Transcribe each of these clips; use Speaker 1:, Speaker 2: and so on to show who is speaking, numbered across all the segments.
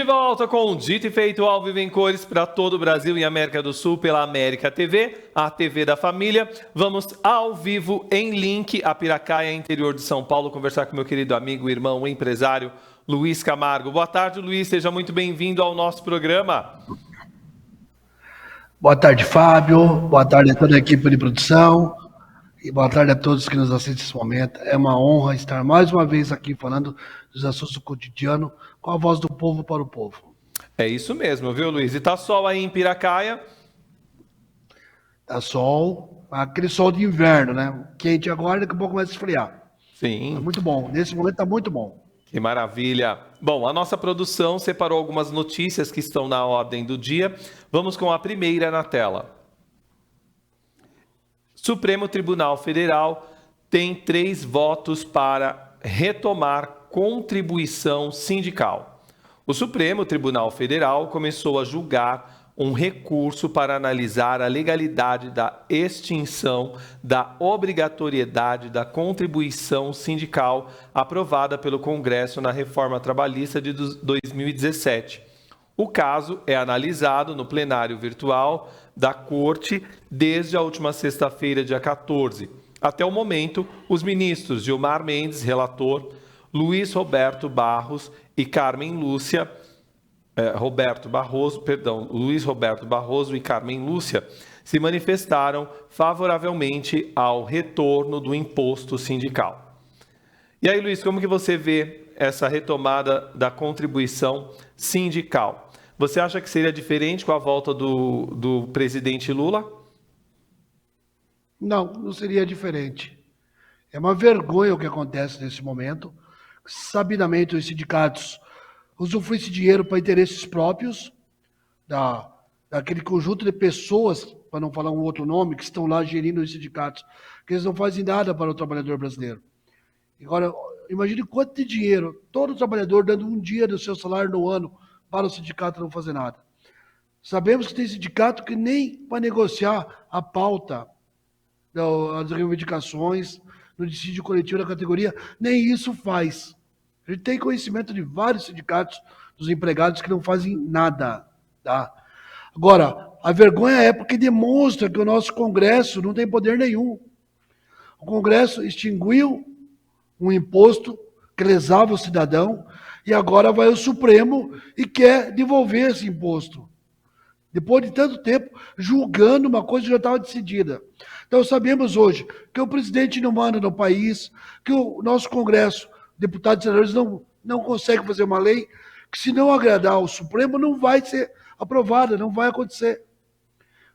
Speaker 1: volta com o Dito e Feito ao vivo em cores para todo o Brasil e América do Sul pela América TV, a TV da família. Vamos ao vivo em link a Piracaia, interior de São Paulo, conversar com meu querido amigo, irmão, empresário Luiz Camargo. Boa tarde, Luiz. Seja muito bem-vindo ao nosso programa.
Speaker 2: Boa tarde, Fábio. Boa tarde a toda a equipe de produção. E boa tarde a todos que nos assistem nesse momento. É uma honra estar mais uma vez aqui falando dos assuntos do cotidiano com a voz do povo para o povo.
Speaker 1: É isso mesmo, viu, Luiz? E tá sol aí em Piracaia?
Speaker 2: Tá sol, aquele sol de inverno, né? Quente agora, daqui a pouco começa a esfriar.
Speaker 1: Sim.
Speaker 2: Tá muito bom. Nesse momento tá muito bom.
Speaker 1: Que maravilha. Bom, a nossa produção separou algumas notícias que estão na ordem do dia. Vamos com a primeira na tela. Supremo Tribunal Federal tem 3 votos para retomar contribuição sindical. O Supremo Tribunal Federal começou a julgar um recurso para analisar a legalidade da extinção da obrigatoriedade da contribuição sindical aprovada pelo Congresso na Reforma Trabalhista de 2017. O caso é analisado no plenário virtual da Corte desde a última sexta-feira, dia 14. Até o momento, os ministros Gilmar Mendes, relator, Luiz Roberto Barroso e Carmen Lúcia, Luiz Roberto Barroso e Carmen Lúcia se manifestaram favoravelmente ao retorno do imposto sindical. E aí, Luiz, como que você vê essa retomada da contribuição sindical? Você acha que seria diferente com a volta do presidente Lula?
Speaker 2: Não seria diferente. É uma vergonha o que acontece nesse momento. Sabidamente, os sindicatos usufruem esse dinheiro para interesses próprios, daquele conjunto de pessoas, para não falar um outro nome, que estão lá gerindo os sindicatos, que eles não fazem nada para o trabalhador brasileiro. Agora, imagine quanto de dinheiro, todo trabalhador dando um dia do seu salário no ano para o sindicato não fazer nada. Sabemos que tem sindicato que nem para negociar a pauta, as reivindicações, no dissídio coletivo da categoria, nem isso faz. A gente tem conhecimento de vários sindicatos dos empregados que não fazem nada. Tá? Agora, a vergonha é porque demonstra que o nosso Congresso não tem poder nenhum. O Congresso extinguiu um imposto que lesava o cidadão e agora vai o Supremo e quer devolver esse imposto. Depois de tanto tempo julgando uma coisa que já estava decidida. Então sabemos hoje que o presidente não manda no país, que o nosso Congresso, deputados e senadores, não consegue fazer uma lei que, se não agradar ao Supremo, não vai ser aprovada, não vai acontecer.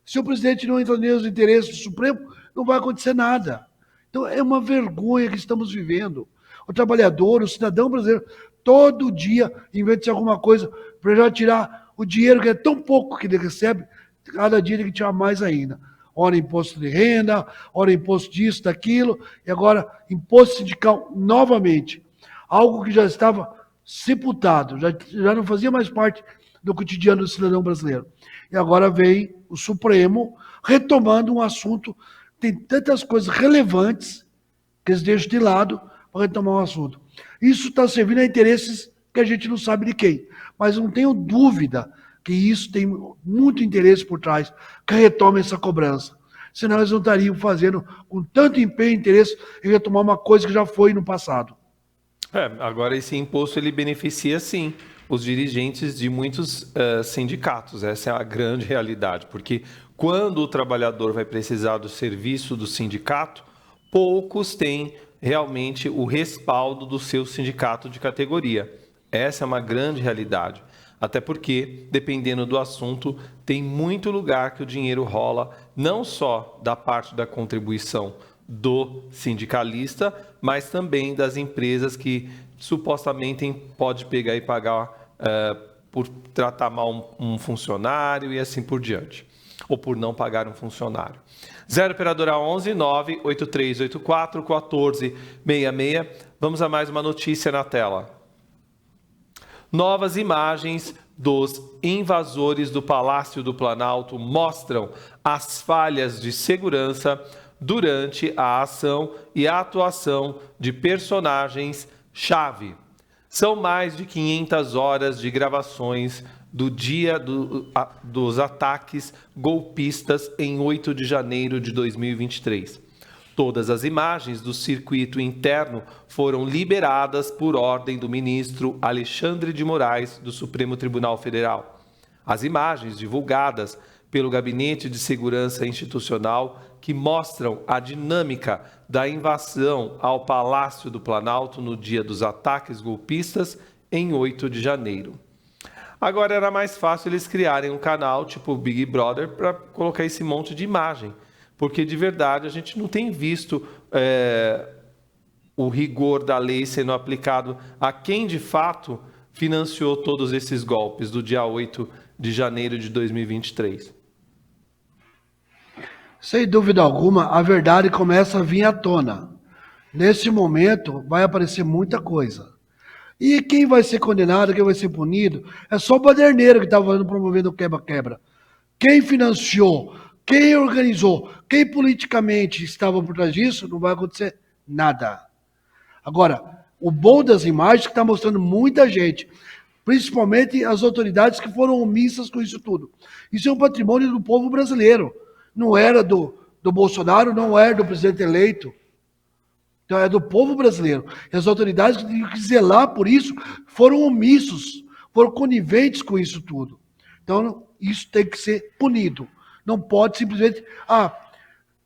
Speaker 2: Se o presidente não entender os interesses do Supremo, não vai acontecer nada. Então é uma vergonha que estamos vivendo. O trabalhador, o cidadão brasileiro, todo dia inventa-se alguma coisa para já tirar o dinheiro que é tão pouco que ele recebe, cada dia ele tem que tirar mais ainda. Ora imposto de renda, ora imposto disso, daquilo, e agora imposto sindical novamente. Algo que já estava sepultado, já não fazia mais parte do cotidiano do cidadão brasileiro. E agora vem o Supremo retomando um assunto, tem tantas coisas relevantes que eles deixam de lado para retomar um assunto. Isso está servindo a interesses que a gente não sabe de quem, mas não tenho dúvida que isso tem muito interesse por trás, que retome essa cobrança. Senão eles não estariam fazendo com tanto empenho e interesse em retomar uma coisa que já foi no passado.
Speaker 1: Agora esse imposto ele beneficia sim os dirigentes de muitos sindicatos, essa é a grande realidade, porque quando o trabalhador vai precisar do serviço do sindicato, poucos têm realmente o respaldo do seu sindicato de categoria. Essa é uma grande realidade, até porque, dependendo do assunto, tem muito lugar que o dinheiro rola, não só da parte da contribuição do sindicalista, mas também das empresas que supostamente pode pegar e pagar por tratar mal um funcionário e assim por diante, ou por não pagar um funcionário. 0 operadora 11 98384 1466. Vamos a mais uma notícia na tela. Novas imagens dos invasores do Palácio do Planalto mostram as falhas de segurança durante a ação e a atuação de personagens-chave. São mais de 500 horas de gravações do dia dos ataques golpistas em 8 de janeiro de 2023. Todas as imagens do circuito interno foram liberadas por ordem do ministro Alexandre de Moraes, do Supremo Tribunal Federal. As imagens divulgadas pelo Gabinete de Segurança Institucional, que mostram a dinâmica da invasão ao Palácio do Planalto no dia dos ataques golpistas em 8 de janeiro. Agora era mais fácil eles criarem um canal tipo Big Brother para colocar esse monte de imagem, porque de verdade a gente não tem visto o rigor da lei sendo aplicado a quem de fato financiou todos esses golpes do dia 8 de janeiro de 2023.
Speaker 2: Sem dúvida alguma, a verdade começa a vir à tona. Nesse momento, vai aparecer muita coisa. E quem vai ser condenado, quem vai ser punido, é só o baderneiro que estava promovendo o quebra-quebra. Quem financiou, quem organizou, quem politicamente estava por trás disso, não vai acontecer nada. Agora, o bom das imagens é que está mostrando muita gente, principalmente as autoridades que foram omissas com isso tudo. Isso é um patrimônio do povo brasileiro. Não era do Bolsonaro, não era do presidente eleito. Então é do povo brasileiro. E as autoridades que tinham que zelar por isso foram omissos, foram coniventes com isso tudo. Então isso tem que ser punido. Não pode simplesmente,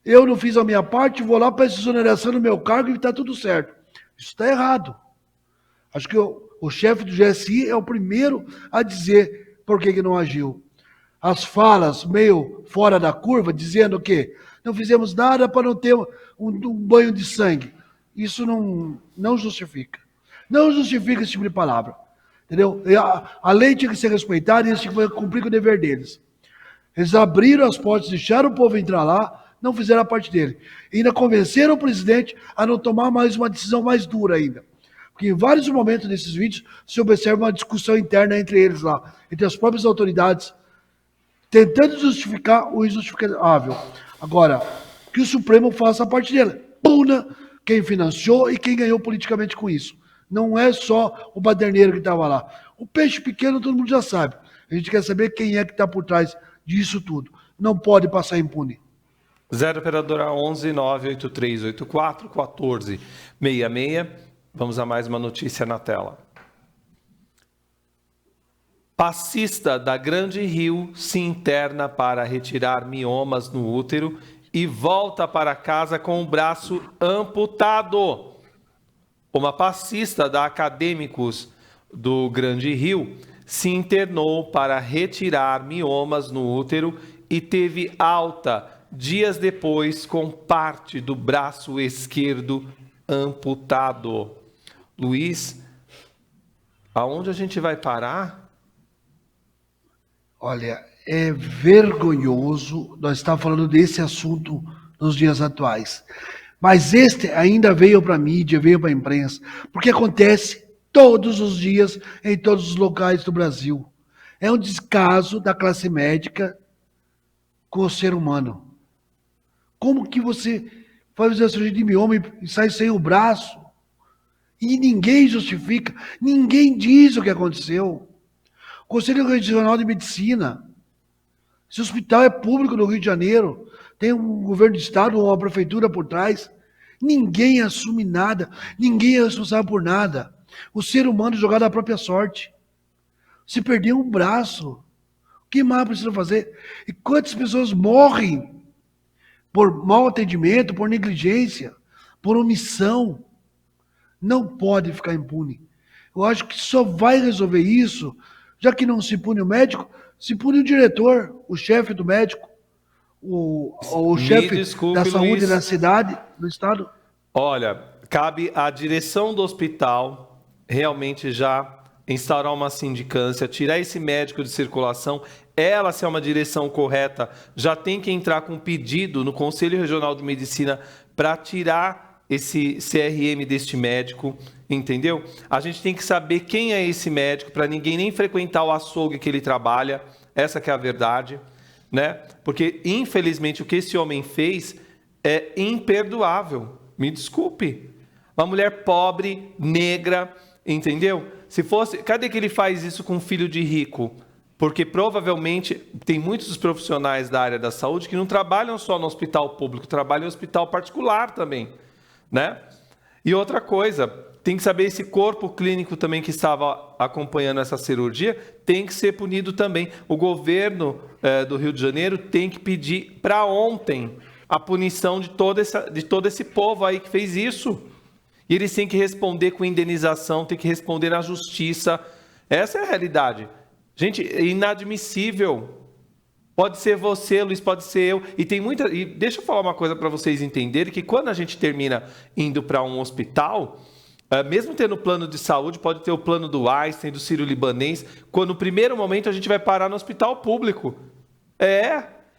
Speaker 2: eu não fiz a minha parte, vou lá, peço exoneração no meu cargo e está tudo certo. Isso está errado. Acho que o chefe do GSI é o primeiro a dizer por que não agiu. As falas meio fora da curva, dizendo que não fizemos nada para não ter um banho de sangue. Isso não justifica. Não justifica esse tipo de palavra. Entendeu? A lei tinha que ser respeitada e eles tinham que cumprir com o dever deles. Eles abriram as portas, deixaram o povo entrar lá, não fizeram a parte dele. E ainda convenceram o presidente a não tomar mais uma decisão mais dura ainda. Porque em vários momentos desses vídeos se observa uma discussão interna entre eles lá, entre as próprias autoridades, tentando justificar o injustificável. Agora, que o Supremo faça a parte dele. Puna quem financiou e quem ganhou politicamente com isso. Não é só o baderneiro que estava lá. O peixe pequeno todo mundo já sabe. A gente quer saber quem é que está por trás disso tudo. Não pode passar impune.
Speaker 1: 0 operadora 11 98384 1466. Vamos a mais uma notícia na tela. Passista da Grande Rio se interna para retirar miomas no útero e volta para casa com o braço amputado. Uma passista da Acadêmicos do Grande Rio se internou para retirar miomas no útero e teve alta dias depois com parte do braço esquerdo amputado. Luiz, aonde a gente vai parar?
Speaker 2: Olha, é vergonhoso nós estar falando desse assunto nos dias atuais. Mas este ainda veio para a mídia, veio para a imprensa, porque acontece todos os dias em todos os locais do Brasil. É um descaso da classe médica com o ser humano. Como que você vai fazer a cirurgia de mioma e sai sem o braço? E ninguém justifica, ninguém diz o que aconteceu. O Conselho Regional de Medicina, esse hospital é público no Rio de Janeiro, tem um governo de estado ou uma prefeitura por trás, ninguém assume nada, ninguém é responsável por nada. O ser humano jogado à própria sorte. Se perder um braço, o que mais precisa fazer? E quantas pessoas morrem por mau atendimento, por negligência, por omissão? Não pode ficar impune. Eu acho que só vai resolver isso, já que não se pune o médico, se pune o diretor, o chefe do médico, o chefe da saúde, Luiz, da cidade, do estado.
Speaker 1: Olha, cabe à direção do hospital realmente já instaurar uma sindicância, tirar esse médico de circulação. Ela, se é uma direção correta, já tem que entrar com pedido no Conselho Regional de Medicina para tirar esse CRM deste médico, entendeu? A gente tem que saber quem é esse médico para ninguém nem frequentar o açougue que ele trabalha. Essa que é a verdade, né? Porque, infelizmente, o que esse homem fez é imperdoável. Me desculpe. Uma mulher pobre, negra, Entendeu? Se fosse, cadê que ele faz isso com um filho de rico? Porque provavelmente tem muitos dos profissionais da área da saúde que não trabalham só no hospital público, trabalham em hospital particular também, né? E outra coisa, tem que saber esse corpo clínico também que estava acompanhando essa cirurgia, tem que ser punido também. O governo do Rio de Janeiro tem que pedir para ontem a punição de todo esse povo aí que fez isso. E eles têm que responder com indenização, têm que responder na justiça. Essa é a realidade. Gente, é inadmissível. Pode ser você, Luiz, pode ser eu. E tem muita. E deixa eu falar uma coisa para vocês entenderem: que quando a gente termina indo para um hospital, mesmo tendo plano de saúde, pode ter o plano do Einstein, do Sírio-Libanês, quando no primeiro momento a gente vai parar no hospital público.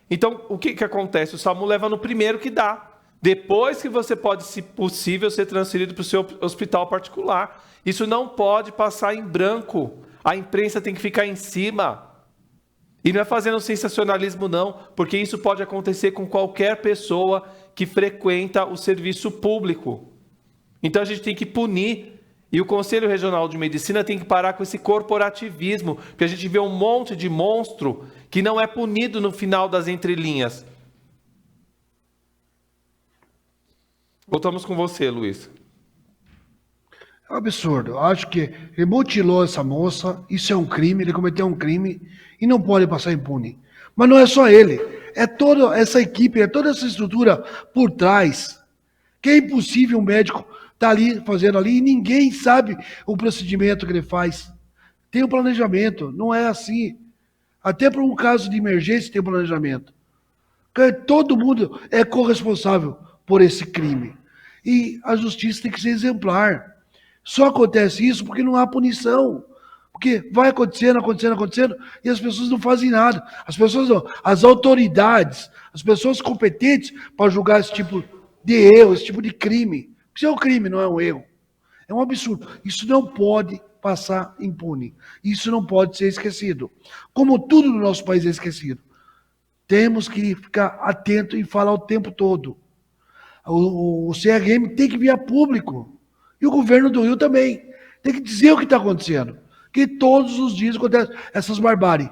Speaker 1: Então, o que acontece? O SAMU leva no primeiro que dá. Depois que você pode, se possível, ser transferido para o seu hospital particular. Isso não pode passar em branco. A imprensa tem que ficar em cima. E não é fazendo sensacionalismo, não, porque isso pode acontecer com qualquer pessoa que frequenta o serviço público. Então a gente tem que punir. E o Conselho Regional de Medicina tem que parar com esse corporativismo, porque a gente vê um monte de monstro que não é punido no final das entrelinhas. Voltamos com você, Luiz.
Speaker 2: É um absurdo. Eu acho que ele mutilou essa moça, isso é um crime, ele cometeu um crime e não pode passar impune. Mas não é só ele, é toda essa equipe, é toda essa estrutura por trás, que é impossível um médico estar ali, fazendo ali, e ninguém sabe o procedimento que ele faz. Tem um planejamento, não é assim. Até para um caso de emergência tem um planejamento. Todo mundo é corresponsável por esse crime. E a justiça tem que ser exemplar. Só acontece isso porque não há punição. Porque vai acontecendo, e as pessoas não fazem nada. As pessoas não, as autoridades, as pessoas competentes para julgar esse tipo de erro, esse tipo de crime. Isso é um crime, não é um erro. É um absurdo. Isso não pode passar impune. Isso não pode ser esquecido. Como tudo no nosso país é esquecido. Temos que ficar atento e falar o tempo todo. O CRM tem que vir a público. E o governo do Rio também. Tem que dizer o que está acontecendo. Que todos os dias acontecem essas barbáries.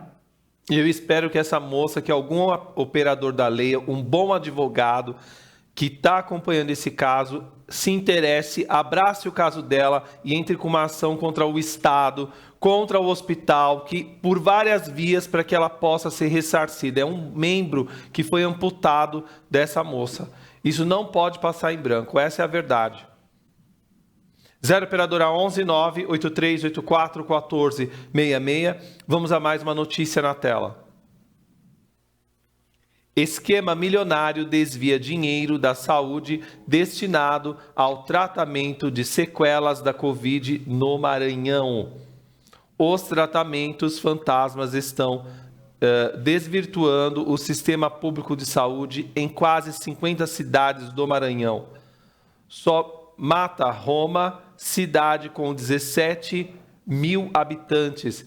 Speaker 1: E eu espero que essa moça, que algum operador da lei, um bom advogado que está acompanhando esse caso, se interesse, abrace o caso dela e entre com uma ação contra o Estado, contra o hospital, que por várias vias para que ela possa ser ressarcida. É um membro que foi amputado dessa moça. Isso não pode passar em branco, essa é a verdade. 0 operadora 11 98384 1466. Vamos a mais uma notícia na tela. Esquema milionário desvia dinheiro da saúde destinado ao tratamento de sequelas da Covid no Maranhão. Os tratamentos fantasmas estão desvirtuando o sistema público de saúde em quase 50 cidades do Maranhão. Só Mata Roma, cidade com 17 mil habitantes,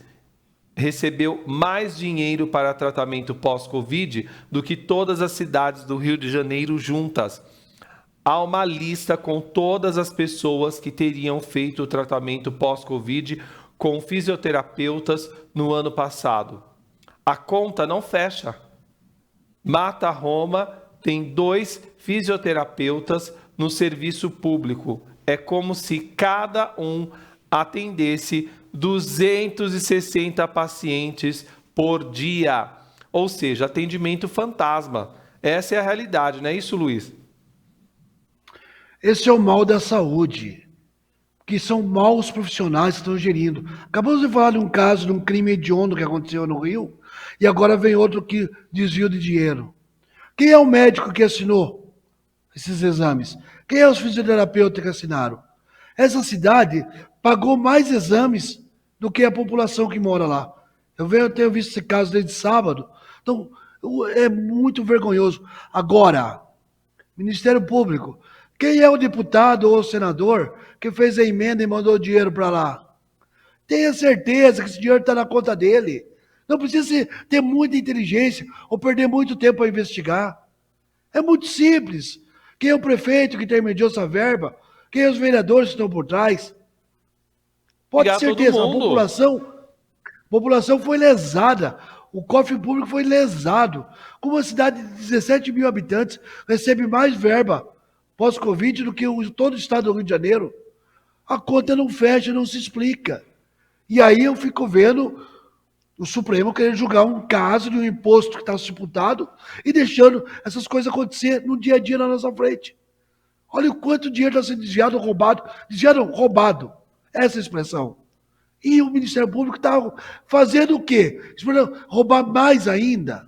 Speaker 1: recebeu mais dinheiro para tratamento pós-Covid do que todas as cidades do Rio de Janeiro juntas. Há uma lista com todas as pessoas que teriam feito o tratamento pós-Covid com fisioterapeutas no ano passado. A conta não fecha. Mata Roma tem 2 fisioterapeutas no serviço público. É como se cada um atendesse 260 pacientes por dia. Ou seja, atendimento fantasma. Essa é a realidade, não é isso, Luiz?
Speaker 2: Esse é o mal da saúde, que são maus profissionais que estão gerindo. Acabamos de falar de um caso, de um crime hediondo que aconteceu no Rio, e agora vem outro que desvio de dinheiro. Quem é o médico que assinou esses exames? Quem é os fisioterapeutas que assinaram? Essa cidade pagou mais exames do que a população que mora lá. Eu tenho visto esse caso desde sábado. Então, é muito vergonhoso. Agora, Ministério Público, quem é o deputado ou o senador que fez a emenda e mandou o dinheiro para lá? Tenha certeza que esse dinheiro está na conta dele. Não precisa ter muita inteligência ou perder muito tempo para investigar. É muito simples. Quem é o prefeito que intermediou essa verba? Quem é os vereadores que estão por trás? Pode
Speaker 1: Pegar
Speaker 2: ter
Speaker 1: todo
Speaker 2: certeza,
Speaker 1: mundo.
Speaker 2: a população foi lesada, o cofre público foi lesado. Como uma cidade de 17 mil habitantes recebe mais verba pós-Covid do que todo o estado do Rio de Janeiro, a conta não fecha, não se explica. E aí eu fico vendo o Supremo querendo julgar um caso de um imposto que está disputado e deixando essas coisas acontecer no dia a dia na nossa frente. Olha o quanto dinheiro está sendo desviado, roubado. Desviado, não, roubado. Essa é a expressão. E o Ministério Público está fazendo o quê? Esperando roubar mais ainda.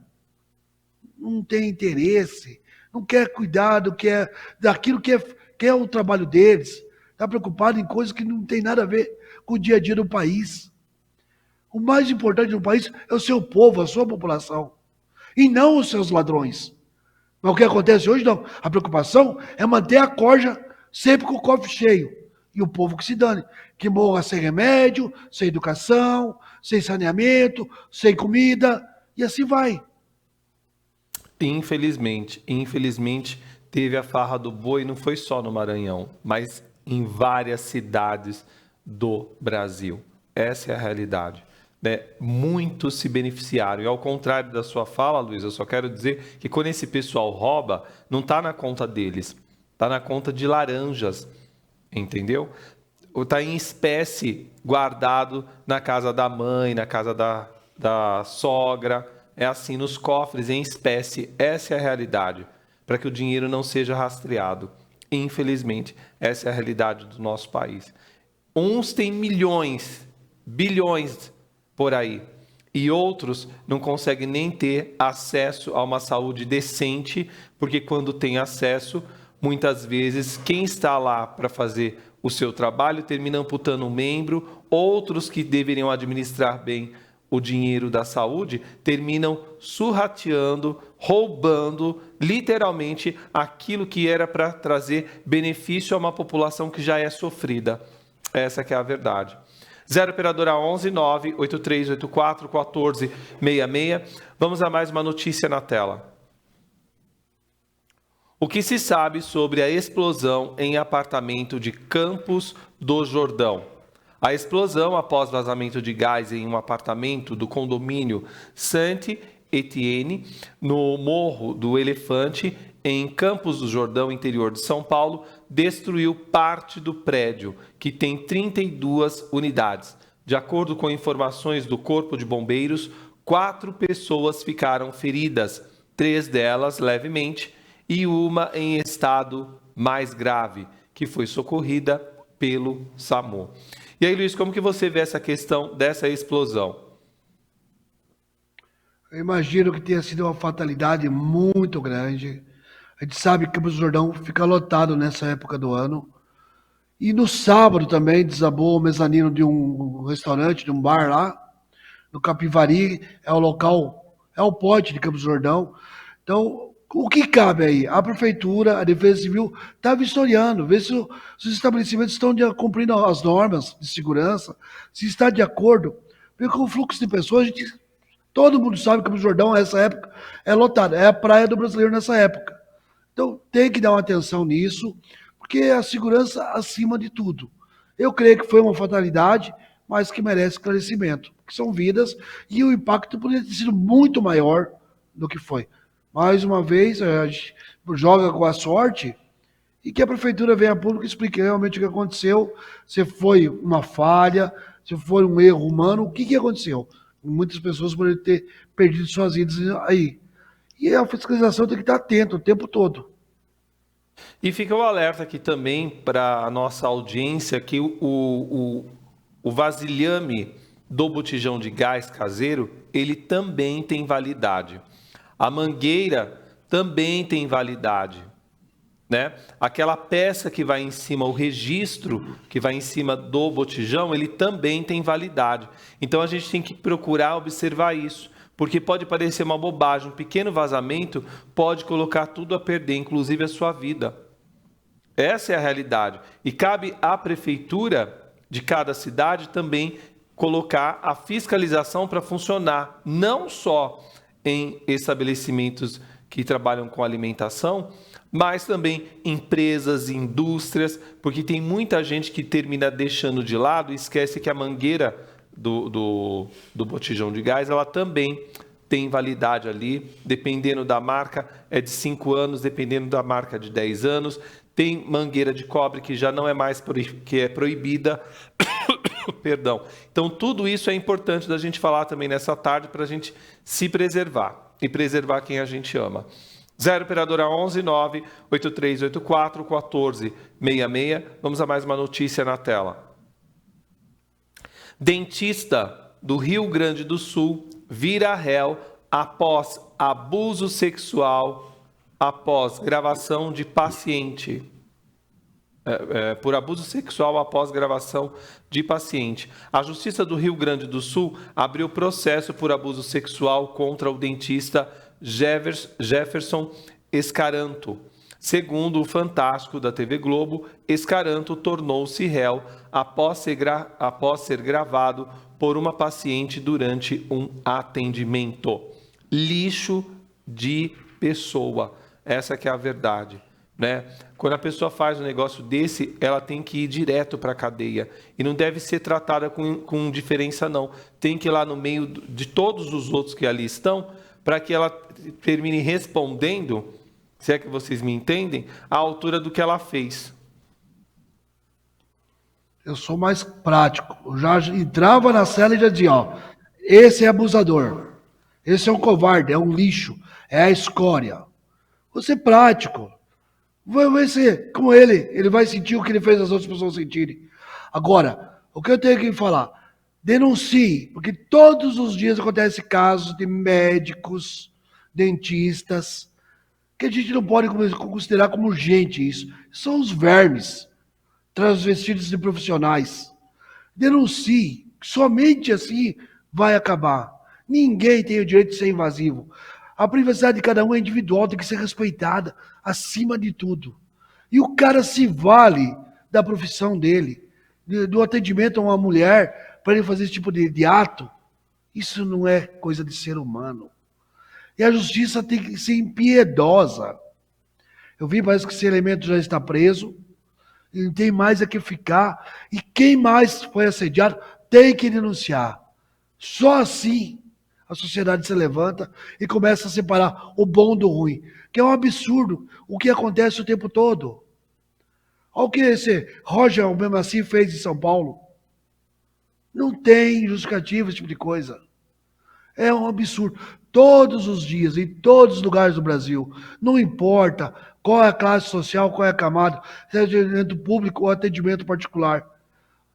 Speaker 2: Não tem interesse, não quer cuidar daquilo que é o trabalho deles. Está preocupado em coisas que não tem nada a ver com o dia a dia do país. O mais importante do país é o seu povo, a sua população. E não os seus ladrões. Mas o que acontece hoje, não. A preocupação é manter a corja sempre com o cofre cheio. E o povo que se dane. Que morra sem remédio, sem educação, sem saneamento, sem comida. E assim vai.
Speaker 1: Infelizmente, teve a farra do boi, não foi só no Maranhão, mas em várias cidades do Brasil. Essa é a realidade. Né? Muitos se beneficiaram. E ao contrário da sua fala, Luiz, eu só quero dizer que quando esse pessoal rouba, não está na conta deles, está na conta de laranjas, entendeu? Ou está em espécie guardado na casa da mãe, na casa da sogra. É assim, nos cofres, em espécie. Essa é a realidade, para que o dinheiro não seja rastreado. Infelizmente, essa é a realidade do nosso país. Uns têm milhões, bilhões por aí, e outros não conseguem nem ter acesso a uma saúde decente, porque quando tem acesso, muitas vezes quem está lá para fazer o seu trabalho termina amputando um membro, outros que deveriam administrar bem o dinheiro da saúde terminam surrateando, roubando literalmente aquilo que era para trazer benefício a uma população que já é sofrida. Essa que é a verdade. 0 operadora 11 98384 1466. Vamos a mais uma notícia na tela. O que se sabe sobre a explosão em apartamento de Campos do Jordão? A explosão após vazamento de gás em um apartamento do condomínio Saint-Étienne, no Morro do Elefante, em Campos do Jordão, interior de São Paulo, destruiu parte do prédio, que tem 32 unidades. De acordo com informações do Corpo de Bombeiros, 4 pessoas ficaram feridas, 3 delas levemente e uma em estado mais grave, que foi socorrida pelo SAMU. E aí, Luiz, como que você vê essa questão dessa explosão?
Speaker 2: Eu imagino que tenha sido uma fatalidade muito grande. A gente sabe que Campos do Jordão fica lotado nessa época do ano. E no sábado também desabou o mezanino de um restaurante, de um bar lá, no Capivari, é o local, é o porte de Campos do Jordão. Então, o que cabe aí? A prefeitura, a Defesa Civil está vistoriando, ver se os estabelecimentos estão cumprindo as normas de segurança, se está de acordo. Porque com o fluxo de pessoas, todo mundo sabe que Campos do Jordão, nessa época, é lotado, é a praia do brasileiro nessa época. Então, tem que dar uma atenção nisso, porque é a segurança acima de tudo. Eu creio que foi uma fatalidade, mas que merece esclarecimento, que são vidas, e o impacto poderia ter sido muito maior do que foi. Mais uma vez, a gente joga com a sorte e que a prefeitura venha a público e explique realmente o que aconteceu, se foi uma falha, se foi um erro humano, o que aconteceu. Muitas pessoas poderiam ter perdido suas vidas aí. E a fiscalização tem que estar atenta o tempo todo.
Speaker 1: E fica o alerta aqui também para a nossa audiência que o vasilhame do botijão de gás caseiro, ele também tem validade. A mangueira também tem validade, né? Aquela peça que vai em cima, o registro que vai em cima do botijão, ele também tem validade. Então a gente tem que procurar observar isso, porque pode parecer uma bobagem, um pequeno vazamento pode colocar tudo a perder, inclusive a sua vida. Essa é a realidade. E cabe à prefeitura de cada cidade também colocar a fiscalização para funcionar, não só em estabelecimentos que trabalham com alimentação, mas também empresas, indústrias, porque tem muita gente que termina deixando de lado e esquece que a mangueira do botijão de gás, ela também tem validade ali, dependendo da marca, é de 5 anos, dependendo da marca, de 10 anos. Tem mangueira de cobre que já não é mais que é proibida. Perdão. Então, tudo isso é importante da gente falar também nessa tarde para a gente se preservar e preservar quem a gente ama. 0 operadora 11 9 8384 1466. Vamos a mais uma notícia na tela. Dentista do Rio Grande do Sul vira réu após abuso sexual após gravação de paciente. Por abuso sexual após gravação de paciente. A Justiça do Rio Grande do Sul abriu processo por abuso sexual contra o dentista Jefferson Escaranto. Segundo o Fantástico da TV Globo, Escaranto tornou-se réu após ser gravado por uma paciente durante um atendimento. Lixo de pessoa. Essa que é a verdade. Né? Quando a pessoa faz um negócio desse, ela tem que ir direto para a cadeia. E não deve ser tratada com diferença, não. Tem que ir lá no meio de todos os outros que ali estão, para que ela termine respondendo, se é que vocês me entendem, à altura do que ela fez.
Speaker 2: Eu sou mais prático. Eu já entrava na cela e já dizia, ó, esse é abusador, esse é um covarde, é um lixo, é a escória. Vou ser prático. Vai ser como ele vai sentir o que ele fez as outras pessoas sentirem. Agora, o que eu tenho que falar? Denuncie, porque todos os dias acontece casos de médicos, dentistas, que a gente não pode considerar como gente isso. São os vermes, transvestidos de profissionais. Denuncie, somente assim vai acabar. Ninguém tem o direito de ser invasivo. A privacidade de cada um é individual, tem que ser respeitada, acima de tudo. E o cara se vale da profissão dele, do atendimento a uma mulher, para ele fazer esse tipo de ato. Isso não é coisa de ser humano. E a justiça tem que ser impiedosa. Eu vi, parece que esse elemento já está preso, e não tem mais a que ficar. E quem mais foi assediado tem que denunciar. Só assim a sociedade se levanta e começa a separar o bom do ruim, que é um absurdo o que acontece o tempo todo. Olha o que esse Roger Almemaci fez em São Paulo. Não tem justificativa esse tipo de coisa. É um absurdo. Todos os dias, em todos os lugares do Brasil, não importa qual é a classe social, qual é a camada, se é atendimento público ou atendimento particular,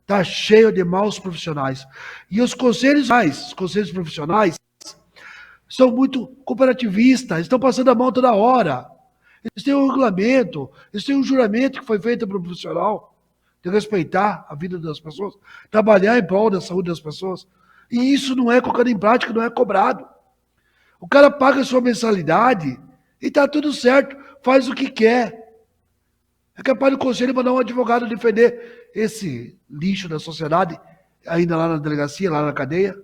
Speaker 2: está cheio de maus profissionais. E os conselhos profissionais são muito cooperativistas, estão passando a mão toda hora. Eles têm um regulamento, eles têm um juramento que foi feito para o profissional, de respeitar a vida das pessoas, trabalhar em prol da saúde das pessoas. E isso não é colocado em prática, não é cobrado. O cara paga a sua mensalidade e está tudo certo, faz o que quer. É capaz do conselho mandar um advogado defender esse lixo da sociedade, ainda lá na delegacia, lá na cadeia.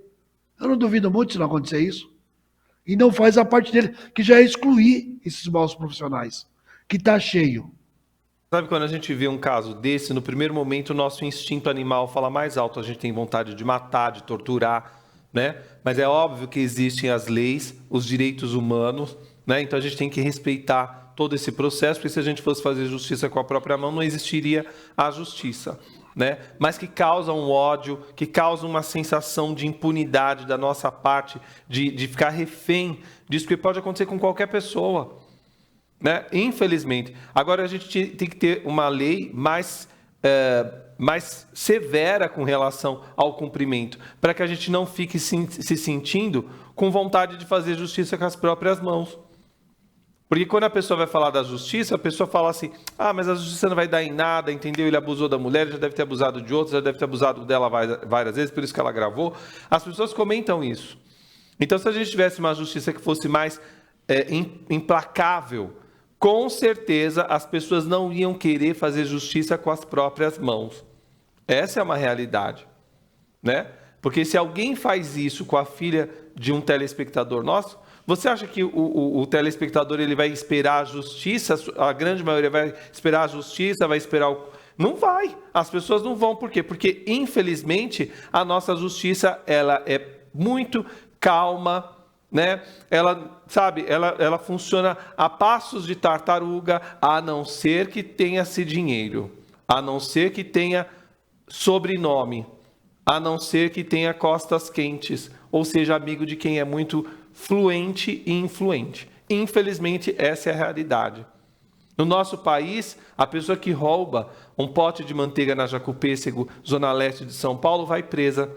Speaker 2: Eu não duvido muito se não acontecer isso. E não faz a parte dele, que já é excluir esses maus profissionais, que está cheio.
Speaker 1: Sabe quando a gente vê um caso desse, no primeiro momento o nosso instinto animal fala mais alto, a gente tem vontade de matar, de torturar, né? Mas é óbvio que existem as leis, os direitos humanos, né? Então a gente tem que respeitar todo esse processo, porque se a gente fosse fazer justiça com a própria mão, não existiria a justiça, né? Mas que causa um ódio, que causa uma sensação de impunidade da nossa parte, de ficar refém disso, que pode acontecer com qualquer pessoa, né? Infelizmente. Agora a gente tem que ter uma lei mais severa com relação ao cumprimento, para que a gente não fique se sentindo com vontade de fazer justiça com as próprias mãos. Porque quando a pessoa vai falar da justiça, a pessoa fala assim, mas a justiça não vai dar em nada, entendeu? Ele abusou da mulher, já deve ter abusado de outros, já deve ter abusado dela várias vezes, por isso que ela gravou. As pessoas comentam isso. Então, se a gente tivesse uma justiça que fosse mais implacável, com certeza as pessoas não iam querer fazer justiça com as próprias mãos. Essa é uma realidade, né? Porque se alguém faz isso com a filha de um telespectador nosso, Você acha que o telespectador ele vai esperar a justiça? A grande maioria vai esperar a justiça, vai esperar o... Não vai. As pessoas não vão. Por quê? Porque, infelizmente, a nossa justiça ela é muito calma, né? Ela, sabe, ela funciona a passos de tartaruga, a não ser que tenha-se dinheiro, a não ser que tenha sobrenome, a não ser que tenha costas quentes, ou seja, amigo de quem é muito fluente e influente. Infelizmente, essa é a realidade. No nosso país, a pessoa que rouba um pote de manteiga na Jacopêssego, zona leste de São Paulo, vai presa.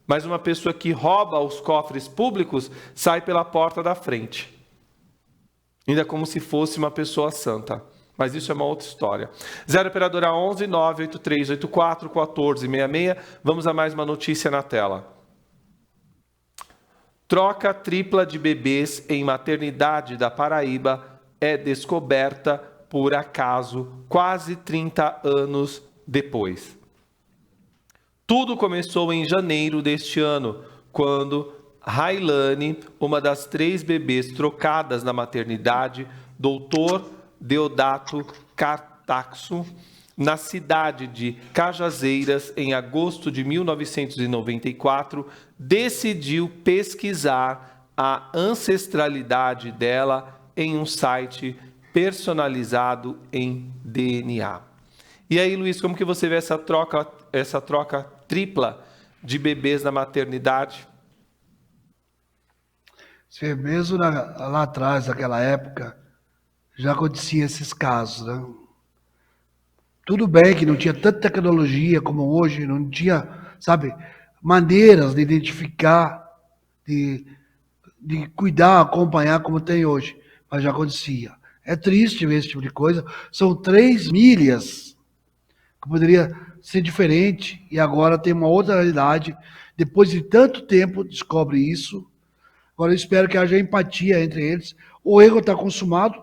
Speaker 1: Mas uma pessoa que rouba os cofres públicos sai pela porta da frente. Ainda como se fosse uma pessoa santa. Mas isso é uma outra história. 0 operadora 11 98384 1466. Vamos a mais uma notícia na tela. Troca tripla de bebês em maternidade da Paraíba é descoberta por acaso quase 30 anos depois. Tudo começou em janeiro deste ano, quando Railane, uma das 3 bebês trocadas na maternidade, Dr. Deodato Cartaxo, na cidade de Cajazeiras, em agosto de 1994, decidiu pesquisar a ancestralidade dela em um site personalizado em DNA. E aí, Luiz, como que você vê essa troca tripla de bebês na maternidade?
Speaker 2: Mesmo lá atrás, naquela época, já acontecia esses casos, né? Tudo bem que não tinha tanta tecnologia como hoje, não tinha, sabe, maneiras de identificar, de cuidar, acompanhar como tem hoje, mas já acontecia. É triste ver esse tipo de coisa. São 3 milhas que poderia ser diferente e agora tem uma outra realidade. Depois de tanto tempo, descobre isso. Agora eu espero que haja empatia entre eles. O erro está consumado,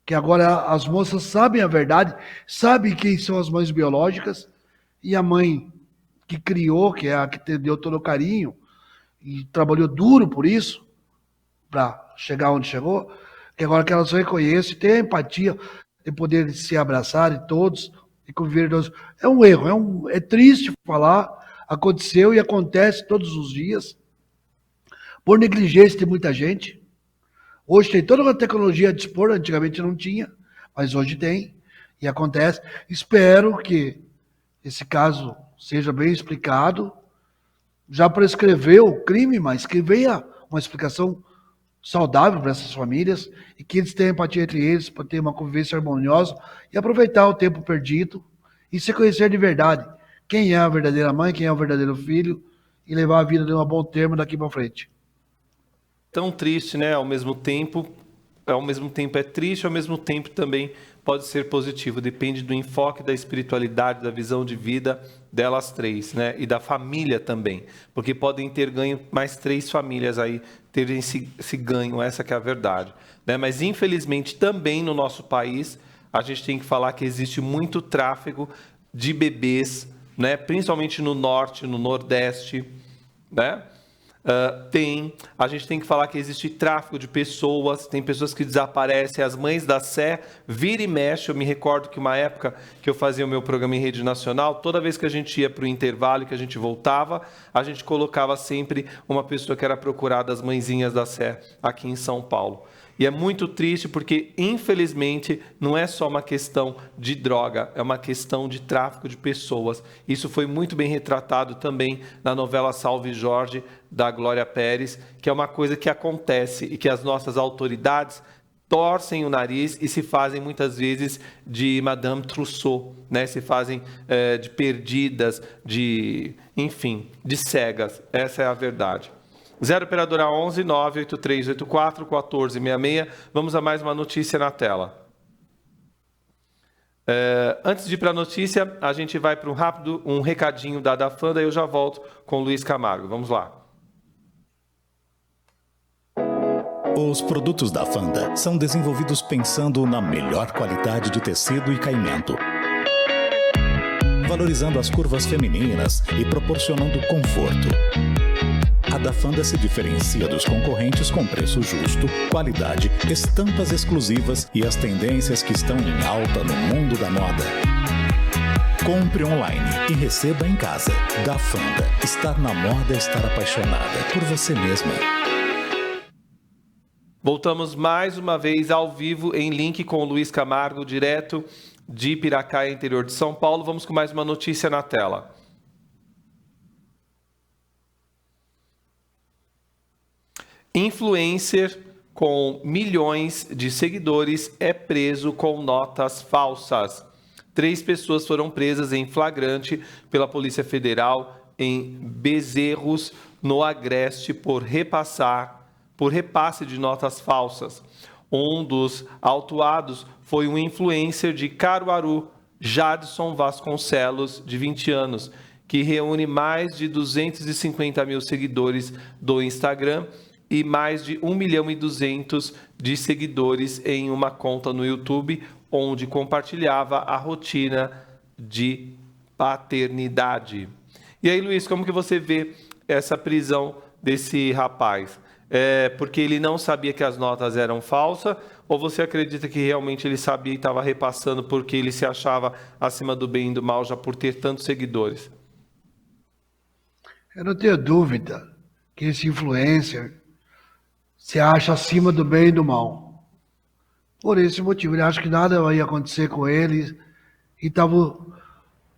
Speaker 2: que agora as moças sabem a verdade, sabem quem são as mães biológicas, e a mãe que criou, que é a que deu todo o carinho, e trabalhou duro por isso, para chegar onde chegou, que agora que elas reconhecem, tem a empatia de poder se abraçarem todos e conviver todos. É um erro, é triste falar, aconteceu e acontece todos os dias, por negligência de muita gente. Hoje tem toda uma tecnologia a dispor, antigamente não tinha, mas hoje tem e acontece. Espero que esse caso seja bem explicado. Já prescreveu o crime, mas que venha uma explicação saudável para essas famílias e que eles tenham empatia entre eles para ter uma convivência harmoniosa e aproveitar o tempo perdido e se conhecer de verdade. Quem é a verdadeira mãe, quem é o verdadeiro filho e levar a vida de um bom termo daqui para frente.
Speaker 1: Tão triste, né? Ao mesmo tempo é triste, ao mesmo tempo também pode ser positivo. Depende do enfoque, da espiritualidade, da visão de vida delas 3, né? E da família também, porque podem ter ganho mais 3 famílias aí, terem esse ganho, essa que é a verdade, né? Mas infelizmente também no nosso país a gente tem que falar que existe muito tráfego de bebês, né? Principalmente no norte, no nordeste, né? A gente tem que falar que existe tráfico de pessoas, tem pessoas que desaparecem, as mães da Sé, vira e mexe. Eu me recordo que uma época que eu fazia o meu programa em rede nacional, toda vez que a gente ia para o intervalo, que a gente voltava, a gente colocava sempre uma pessoa que era procurada, as mãezinhas da Sé, aqui em São Paulo. E é muito triste porque, infelizmente, não é só uma questão de droga, é uma questão de tráfico de pessoas. Isso foi muito bem retratado também na novela Salve Jorge, da Glória Pérez, que é uma coisa que acontece e que as nossas autoridades torcem o nariz e se fazem muitas vezes de Madame Trousseau, né? Se fazem de perdidas, enfim, de cegas. Essa é a verdade. 0 operadora 11 98384 1466. Vamos a mais uma notícia na tela. Antes de ir para a notícia, a gente vai para um recadinho da Fanda e eu já volto com o Luiz Camargo. Vamos lá.
Speaker 3: Os produtos da Fanda são desenvolvidos pensando na melhor qualidade de tecido e caimento. valorizando as curvas femininas e proporcionando conforto. A da Fanda se diferencia dos concorrentes com preço justo, qualidade, estampas exclusivas e as tendências que estão em alta no mundo da moda. Compre online e receba em casa. Da Fanda. Estar na moda é estar apaixonada por você mesma.
Speaker 1: Voltamos mais uma vez ao vivo em link com o Luiz Camargo, direto de Piracaia, interior de São Paulo. Vamos com mais uma notícia na tela. Influencer com milhões de seguidores é preso com notas falsas. 3 pessoas foram presas em flagrante pela Polícia Federal em Bezerros, no Agreste, por repasse de notas falsas. Um dos autuados foi um influencer de Caruaru, Jadson Vasconcelos, de 20 anos, que reúne mais de 250 mil seguidores do Instagram e mais de 1.200.000 de seguidores em uma conta no YouTube, onde compartilhava a rotina de paternidade. E aí, Luiz, como que você vê essa prisão desse rapaz? Porque ele não sabia que as notas eram falsas, ou você acredita que realmente ele sabia e estava repassando porque ele se achava acima do bem e do mal já por ter tantos seguidores?
Speaker 2: Eu não tenho dúvida que esse influencer se acha acima do bem e do mal. Por esse motivo, ele acha que nada ia acontecer com ele e estava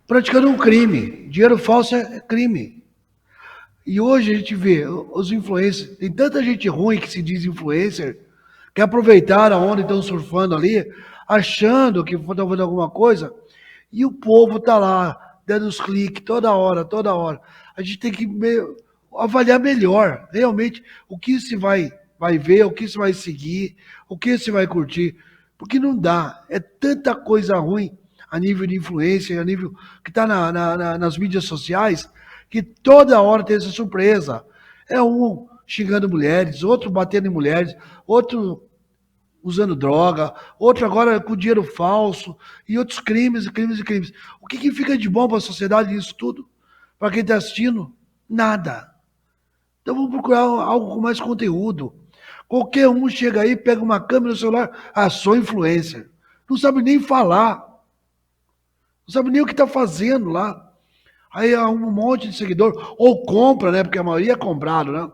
Speaker 2: praticando um crime. Dinheiro falso é crime. E hoje a gente vê os influencers, tem tanta gente ruim que se diz influencer, que aproveitaram a onda e estão surfando ali, achando que estão fazendo alguma coisa, e o povo está lá, dando os cliques toda hora, toda hora. A gente tem que avaliar melhor, realmente, o que se vai ver, o que se vai seguir, o que se vai curtir, porque não dá, é tanta coisa ruim a nível de influência, a nível que está nas mídias sociais, que toda hora tem essa surpresa. É um xingando mulheres, outro batendo em mulheres, outro usando droga, outro agora com dinheiro falso, e outros crimes. O que fica de bom para a sociedade nisso tudo? Para quem está assistindo? Nada. Então vamos procurar algo com mais conteúdo. Qualquer um chega aí, pega uma câmera no celular, sou influencer. Não sabe nem falar. Não sabe nem o que está fazendo lá. Aí há um monte de seguidor, ou compra, né? Porque a maioria é comprado, né?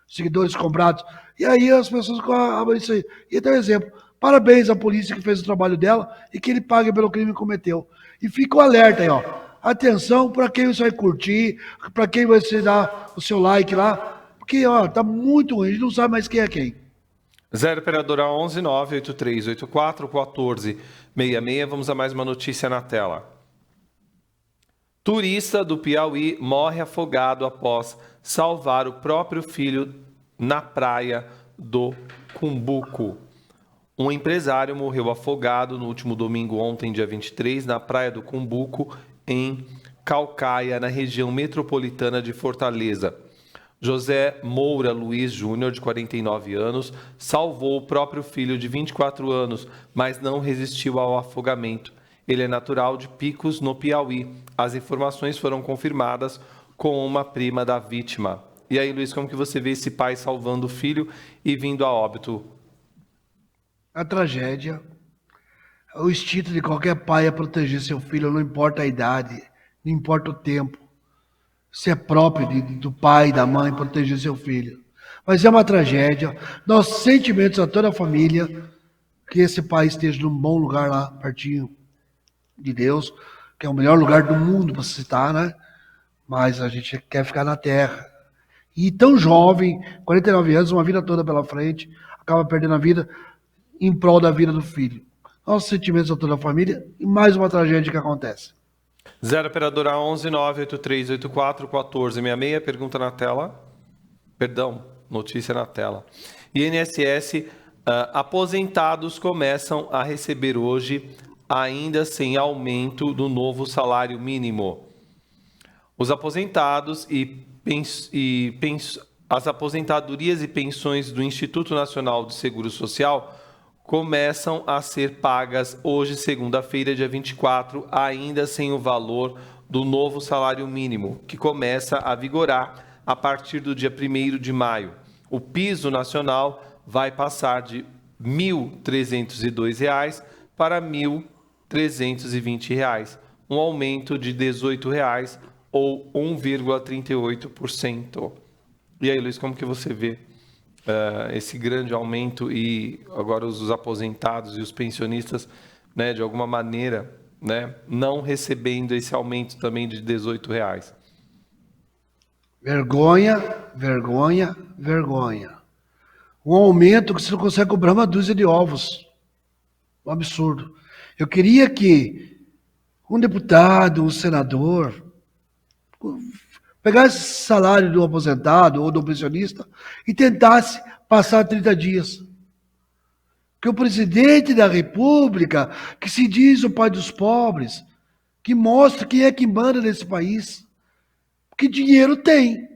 Speaker 2: Seguidores comprados. E aí as pessoas abrem isso aí. E tem um exemplo. Parabéns à polícia que fez o trabalho dela e que ele pague pelo crime que cometeu. E fica o alerta aí, ó. Atenção para quem você vai curtir, para quem você dar o seu like lá. Porque, ó, tá muito ruim, a gente não sabe mais quem é quem.
Speaker 1: 0 operadora 11 98384 1466. Vamos a mais uma notícia na tela. Turista do Piauí morre afogado após salvar o próprio filho na praia do Cumbuco. Um empresário morreu afogado no último domingo, ontem, dia 23, na praia do Cumbuco, em Caucaia, na região metropolitana de Fortaleza. José Moura Luiz Júnior, de 49 anos, salvou o próprio filho de 24 anos, mas não resistiu ao afogamento. Ele é natural de Picos, no Piauí. As informações foram confirmadas com uma prima da vítima. E aí, Luiz, como que você vê esse pai salvando o filho e vindo a óbito?
Speaker 2: A tragédia. O instinto de qualquer pai é proteger seu filho, não importa a idade, não importa o tempo. Isso é próprio do pai e da mãe, proteger seu filho. Mas é uma tragédia. Nossos sentimentos a toda a família, que esse pai esteja num bom lugar lá, pertinho de Deus, que é o melhor lugar do mundo para se estar, né? Mas a gente quer ficar na terra. E tão jovem, 49 anos, uma vida toda pela frente, acaba perdendo a vida em prol da vida do filho. Nossos sentimentos a toda a família e mais uma tragédia que acontece.
Speaker 1: 0 operadora 11 98384 1466. Pergunta na tela. Perdão, notícia na tela. INSS, aposentados começam a receber hoje, ainda sem aumento do novo salário mínimo. Os aposentados as aposentadorias e pensões do Instituto Nacional de Seguro Social começam a ser pagas hoje, segunda-feira, dia 24, ainda sem o valor do novo salário mínimo, que começa a vigorar a partir do dia 1º de maio. O piso nacional vai passar de R$ 1.302 para R$ 1.320, um aumento de R$ 18 ou 1,38%. E aí, Luiz, como que você vê esse grande aumento e agora os aposentados e os pensionistas, né, de alguma maneira, né, não recebendo esse aumento também de R$ 18?
Speaker 2: Vergonha, vergonha, vergonha. Um aumento que você não consegue comprar uma dúzia de ovos. Um absurdo. Eu queria que um deputado, um senador, pegasse esse salário do aposentado ou do pensionista e tentasse passar 30 dias. Que o presidente da República, que se diz o pai dos pobres, que mostra quem é que manda nesse país, que dinheiro tem.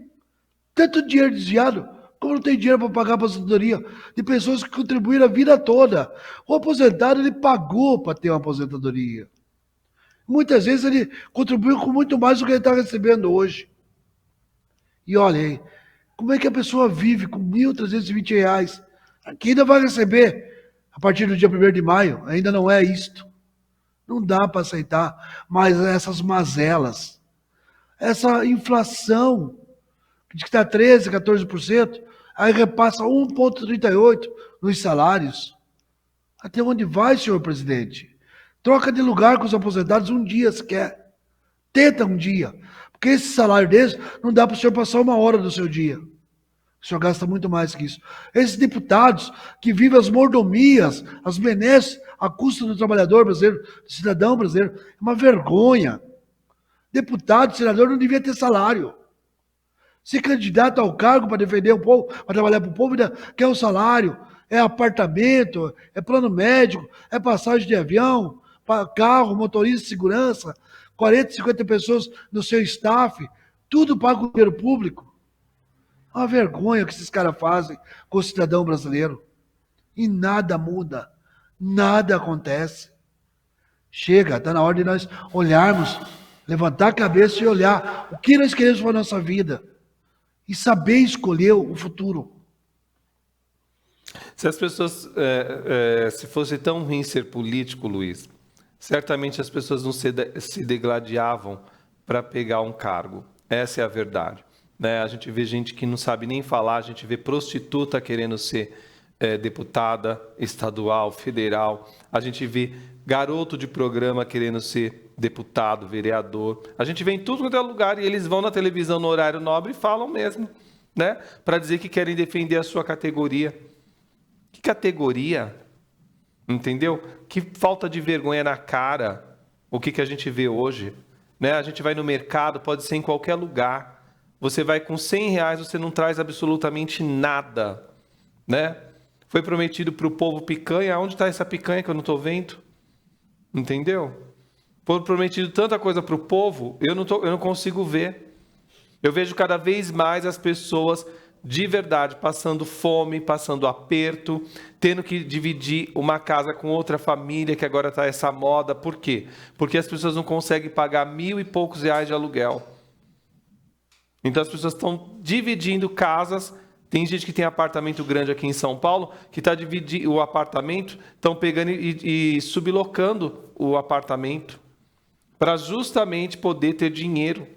Speaker 2: Tanto dinheiro desviado, como não tem dinheiro para pagar a aposentadoria de pessoas que contribuíram a vida toda. O aposentado, ele pagou para ter uma aposentadoria. Muitas vezes ele contribuiu com muito mais do que ele está recebendo hoje. E olha aí, como é que a pessoa vive com R$ 1.320? Que ainda vai receber a partir do dia 1º de maio, ainda não é isto. Não dá para aceitar mais essas mazelas. Essa inflação, que está 13%, 14%, aí repassa 1,38% nos salários. Até onde vai, senhor presidente? Troca de lugar com os aposentados um dia sequer. Tenta um dia. Porque esse salário desse não dá para o senhor passar uma hora do seu dia. O senhor gasta muito mais que isso. Esses deputados que vivem as mordomias, as benesses, à custa do trabalhador brasileiro, do cidadão brasileiro, é uma vergonha. Deputado, senador não devia ter salário. Se candidata ao cargo para defender o povo, para trabalhar para o povo, quer o salário, é apartamento, é plano médico, é passagem de avião, carro, motorista, segurança, 40, 50 pessoas no seu staff, tudo pago com dinheiro público. É uma vergonha o que esses caras fazem com o cidadão brasileiro. E nada muda, nada acontece. Chega, está na hora de nós olharmos, levantar a cabeça e olhar o que nós queremos para a nossa vida. E saber escolher o futuro.
Speaker 1: Se as pessoas, se fosse tão ruim ser político, Luiz, certamente as pessoas não se degladiavam para pegar um cargo. Essa é a verdade. Né? A gente vê gente que não sabe nem falar, a gente vê prostituta querendo ser deputada estadual, federal, a gente vê garoto de programa querendo ser deputado, vereador. A gente vê em tudo quanto é lugar e eles vão na televisão no horário nobre e falam mesmo, né? Para dizer que querem defender a sua categoria. Que categoria? Entendeu? Que falta de vergonha na cara. O que a gente vê hoje, né? A gente vai no mercado, pode ser em qualquer lugar. Você vai com R$100, você não traz absolutamente nada, né? Foi prometido para o povo picanha. Onde está essa picanha que eu não estou vendo? Entendeu? Foi prometido tanta coisa para o povo, eu não consigo ver. Eu vejo cada vez mais as pessoas de verdade passando fome, passando aperto, tendo que dividir uma casa com outra família, que agora está essa moda. Por quê? Porque as pessoas não conseguem pagar R$1.000 e poucos de aluguel. Então as pessoas estão dividindo casas. Tem gente que tem apartamento grande aqui em São Paulo, que está dividindo o apartamento, estão pegando e sublocando o apartamento para justamente poder ter dinheiro.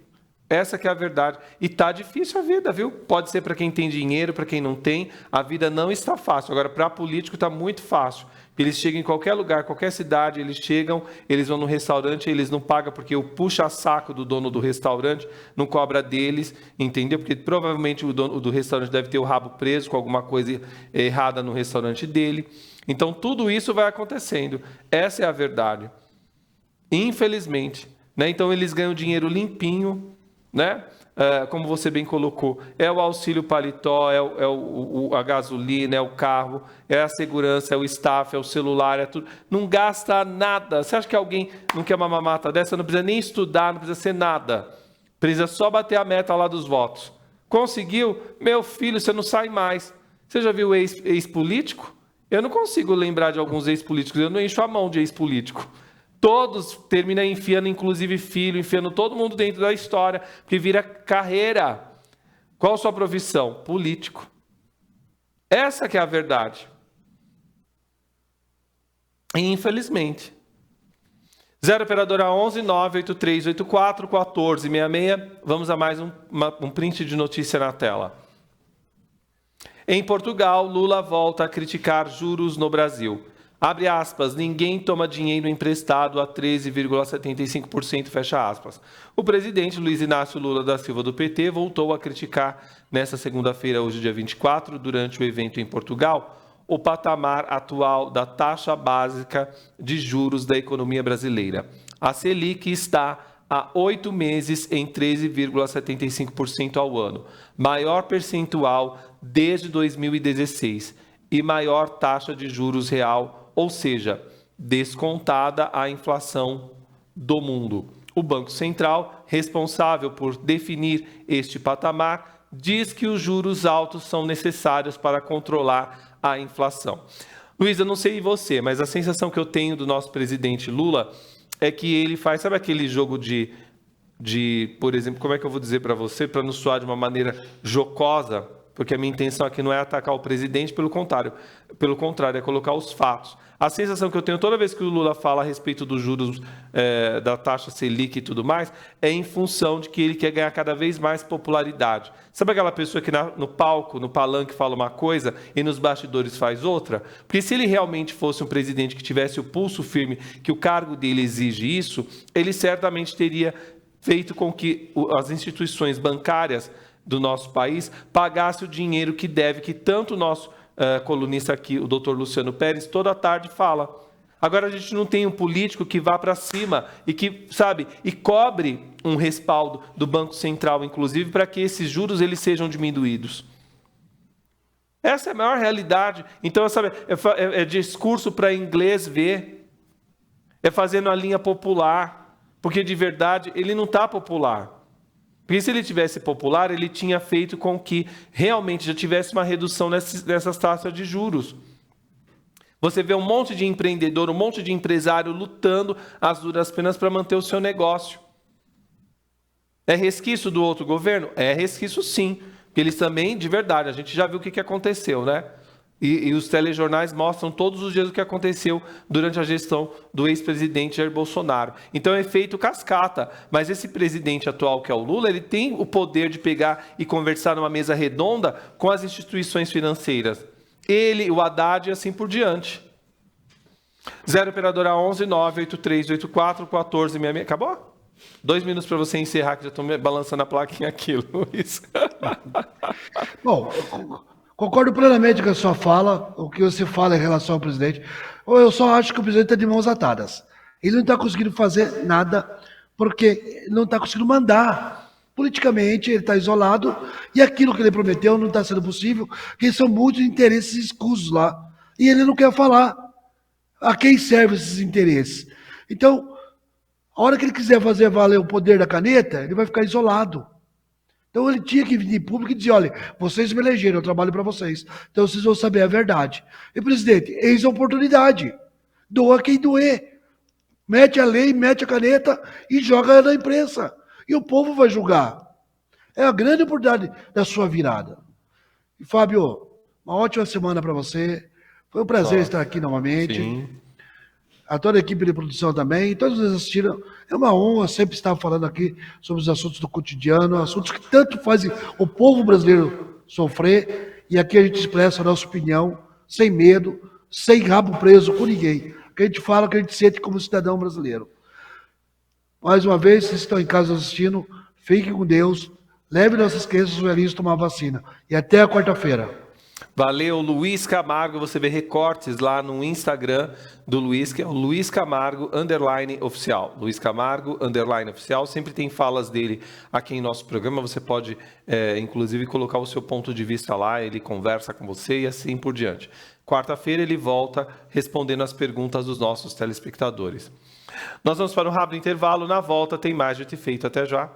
Speaker 1: Essa que é a verdade. E está difícil a vida, viu? Pode ser para quem tem dinheiro, para quem não tem. A vida não está fácil. Agora, para político está muito fácil. Eles chegam em qualquer lugar, qualquer cidade, eles chegam, eles vão no restaurante, eles não pagam porque o puxa-saco do dono do restaurante não cobra deles, entendeu? Porque provavelmente o dono do restaurante deve ter o rabo preso com alguma coisa errada no restaurante dele. Então, tudo isso vai acontecendo. Essa é a verdade. Infelizmente. Né? Então, eles ganham dinheiro limpinho, né? Como você bem colocou, é o auxílio paletó, a gasolina, é o carro, é a segurança, é o staff, é o celular, é tudo. Não gasta nada. Você acha que alguém não quer uma mamata dessa? Não precisa nem estudar, não precisa ser nada. Precisa só bater a meta lá dos votos. Conseguiu? Meu filho, você não sai mais. Você já viu ex-político? Eu não consigo lembrar de alguns ex-políticos. Eu não encho a mão de ex-político. Todos terminam enfiando, inclusive filho, enfiando todo mundo dentro da história, porque vira carreira. Qual a sua profissão? Político. Essa que é a verdade. E, infelizmente. 0 operadora 11 983 84 14 66. Vamos a mais um print de notícia na tela. Em Portugal, Lula volta a criticar juros no Brasil. Abre aspas, ninguém toma dinheiro emprestado a 13,75%, fecha aspas. O presidente Luiz Inácio Lula da Silva do PT voltou a criticar nesta segunda-feira, hoje dia 24, durante o evento em Portugal, o patamar atual da taxa básica de juros da economia brasileira. A Selic está há 8 meses em 13,75% ao ano, maior percentual desde 2016 e maior taxa de juros real, ou seja, descontada a inflação do mundo. O Banco Central, responsável por definir este patamar, diz que os juros altos são necessários para controlar a inflação. Luiz, eu não sei você, mas a sensação que eu tenho do nosso presidente Lula é que ele faz, sabe aquele jogo de por exemplo, como é que eu vou dizer para você, para não soar de uma maneira jocosa, porque a minha intenção aqui não é atacar o presidente, pelo contrário, é colocar os fatos. A sensação que eu tenho toda vez que o Lula fala a respeito dos juros da taxa Selic e tudo mais, é em função de que ele quer ganhar cada vez mais popularidade. Sabe aquela pessoa que no palco, no palanque, fala uma coisa e nos bastidores faz outra? Porque se ele realmente fosse um presidente que tivesse o pulso firme, que o cargo dele exige isso, ele certamente teria feito com que as instituições bancárias do nosso país pagasse o dinheiro que deve, que tanto o nosso colunista aqui, o doutor Luciano Pérez, toda tarde fala. Agora a gente não tem um político que vá para cima e que, sabe, e cobre um respaldo do Banco Central, inclusive, para que esses juros eles sejam diminuídos. Essa é a maior realidade. Então, sabe, é discurso para inglês ver, é fazendo a linha popular, porque de verdade ele não está popular. Porque se ele tivesse popular, ele tinha feito com que realmente já tivesse uma redução nessas taxas de juros. Você vê um monte de empreendedor, um monte de empresário lutando às duras penas para manter o seu negócio. É resquício do outro governo? É resquício sim. Porque eles também, de verdade, a gente já viu o que aconteceu, né? E os telejornais mostram todos os dias o que aconteceu durante a gestão do ex-presidente Jair Bolsonaro. Então é efeito cascata, mas esse presidente atual, que é o Lula, ele tem o poder de pegar e conversar numa mesa redonda com as instituições financeiras. Ele, o Haddad e assim por diante. 0 operadora 11 983 84 14 66. Acabou? 2 minutos para você encerrar, que já estou balançando a plaquinha aqui, Luiz.
Speaker 2: Bom, concordo plenamente com a sua fala, o que você fala em relação ao presidente. Eu só acho que o presidente está de mãos atadas. Ele não está conseguindo fazer nada porque não está conseguindo mandar. Politicamente, ele está isolado e aquilo que ele prometeu não está sendo possível, porque são muitos interesses escusos lá. E ele não quer falar a quem servem esses interesses. Então, a hora que ele quiser fazer valer o poder da caneta, ele vai ficar isolado. Então ele tinha que vir em público e dizer, olha, vocês me elegeram, eu trabalho para vocês. Então vocês vão saber a verdade. E, presidente, eis a oportunidade. Doa quem doer. Mete a lei, mete a caneta e joga na imprensa. E o povo vai julgar. É a grande oportunidade da sua virada. E, Fábio, uma ótima semana para você. Foi um prazer estar aqui novamente. Sim. A toda a equipe de produção também, todos os assistiram. É uma honra sempre estar falando aqui sobre os assuntos do cotidiano, assuntos que tanto fazem o povo brasileiro sofrer. E aqui a gente expressa a nossa opinião, sem medo, sem rabo preso com ninguém. Que a gente fala, que a gente sente como cidadão brasileiro. Mais uma vez, vocês estão em casa assistindo, fiquem com Deus, levem nossas crianças velhinhos tomar vacina. E até a quarta-feira.
Speaker 1: Valeu, Luiz Camargo. Você vê recortes lá no Instagram do Luiz, que é o Luiz Camargo _oficial. Luiz Camargo _oficial. Sempre tem falas dele aqui em nosso programa. Você pode, inclusive, colocar o seu ponto de vista lá. Ele conversa com você e assim por diante. Quarta-feira ele volta respondendo as perguntas dos nossos telespectadores. Nós vamos para um rápido intervalo. Na volta tem mais de ter feito. Até já.